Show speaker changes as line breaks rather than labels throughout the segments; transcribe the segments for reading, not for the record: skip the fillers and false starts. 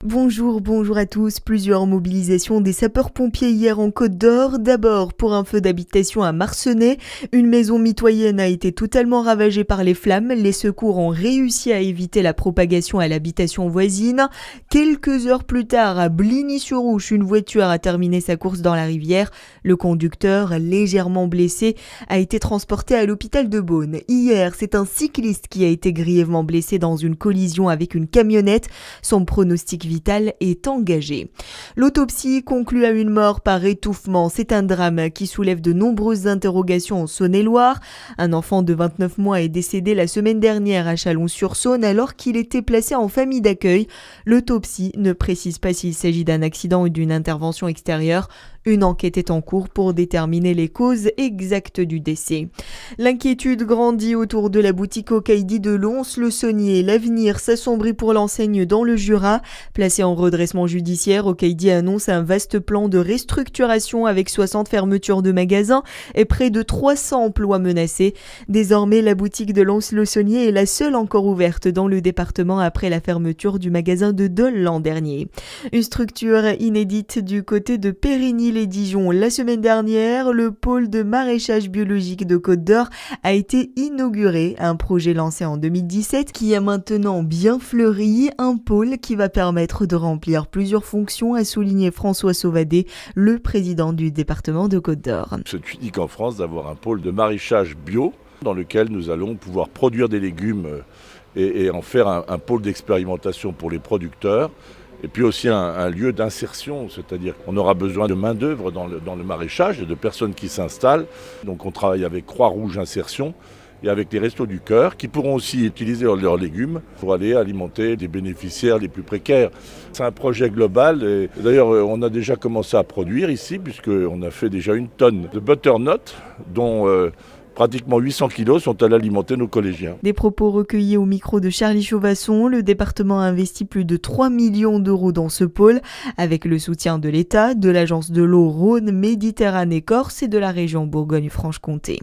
Bonjour à tous. Plusieurs mobilisations des sapeurs-pompiers hier en Côte d'Or. D'abord pour un feu d'habitation à Marcenais. Une maison mitoyenne a été totalement ravagée par les flammes. Les secours ont réussi à éviter la propagation à l'habitation voisine. Quelques heures plus tard, à Bligny-sur-Ouche, une voiture a terminé sa course dans la rivière. Le conducteur, légèrement blessé, a été transporté à l'hôpital de Beaune. Hier, c'est un cycliste qui a été grièvement blessé dans une collision avec une camionnette. Son pronostic vital est engagé. L'autopsie conclut à une mort par étouffement. C'est un drame qui soulève de nombreuses interrogations en Saône-et-Loire. Un enfant de 29 mois est décédé la semaine dernière à Chalon-sur-Saône alors qu'il était placé en famille d'accueil. L'autopsie ne précise pas s'il s'agit d'un accident ou d'une intervention extérieure. Une enquête est en cours pour déterminer les causes exactes du décès. L'inquiétude grandit autour de la boutique Ocaïdi de Lons-le-Saunier. L'avenir s'assombrit pour l'enseigne dans le Jura. Placée en redressement judiciaire, Ocaïdi annonce un vaste plan de restructuration avec 60 fermetures de magasins et près de 300 emplois menacés. Désormais, la boutique de Lons-le-Saunier est la seule encore ouverte dans le département après la fermeture du magasin de Dole l'an dernier. Une structure inédite du côté de Périgny-les-Dijon. La semaine dernière, le pôle de maraîchage biologique de Côte d'Or a été inauguré, un projet lancé en 2017 qui a maintenant bien fleuri, un pôle qui va permettre de remplir plusieurs fonctions, a souligné François Sauvadet, le président du département de Côte d'Or.
C'est unique en France d'avoir un pôle de maraîchage bio dans lequel nous allons pouvoir produire des légumes et en faire un pôle d'expérimentation pour les producteurs. Et puis aussi un lieu d'insertion, c'est-à-dire qu'on aura besoin de main-d'œuvre dans le maraîchage et de personnes qui s'installent. Donc on travaille avec Croix-Rouge Insertion et avec les Restos du Cœur qui pourront aussi utiliser leurs légumes pour aller alimenter les bénéficiaires les plus précaires. C'est un projet global et d'ailleurs on a déjà commencé à produire ici puisqu'on a fait déjà 1 tonne de butternut dont pratiquement 800 kilos sont allés alimenter nos collégiens.
Des propos recueillis au micro de Charlie Chauvasson. Le département a investi plus de 3 millions d'euros dans ce pôle, avec le soutien de l'État, de l'Agence de l'eau Rhône, Méditerranée Corse et de la région Bourgogne-Franche-Comté.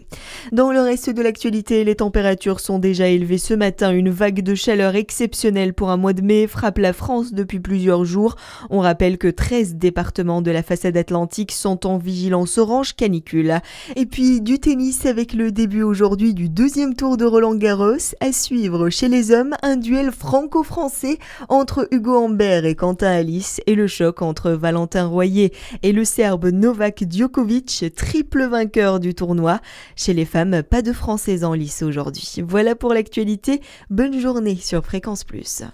Dans le reste de l'actualité, les températures sont déjà élevées ce matin. Une vague de chaleur exceptionnelle pour un mois de mai frappe la France depuis plusieurs jours. On rappelle que 13 départements de la façade atlantique sont en vigilance orange canicule. Et puis du tennis avec le début aujourd'hui du 2e tour de Roland-Garros. À suivre chez les hommes, un duel franco-français entre Hugo Humbert et Quentin Halys et le choc entre Valentin Royer et le Serbe Novak Djokovic, triple vainqueur du tournoi. Chez les femmes, pas de Français en lice aujourd'hui. Voilà pour l'actualité. Bonne journée sur Fréquence Plus.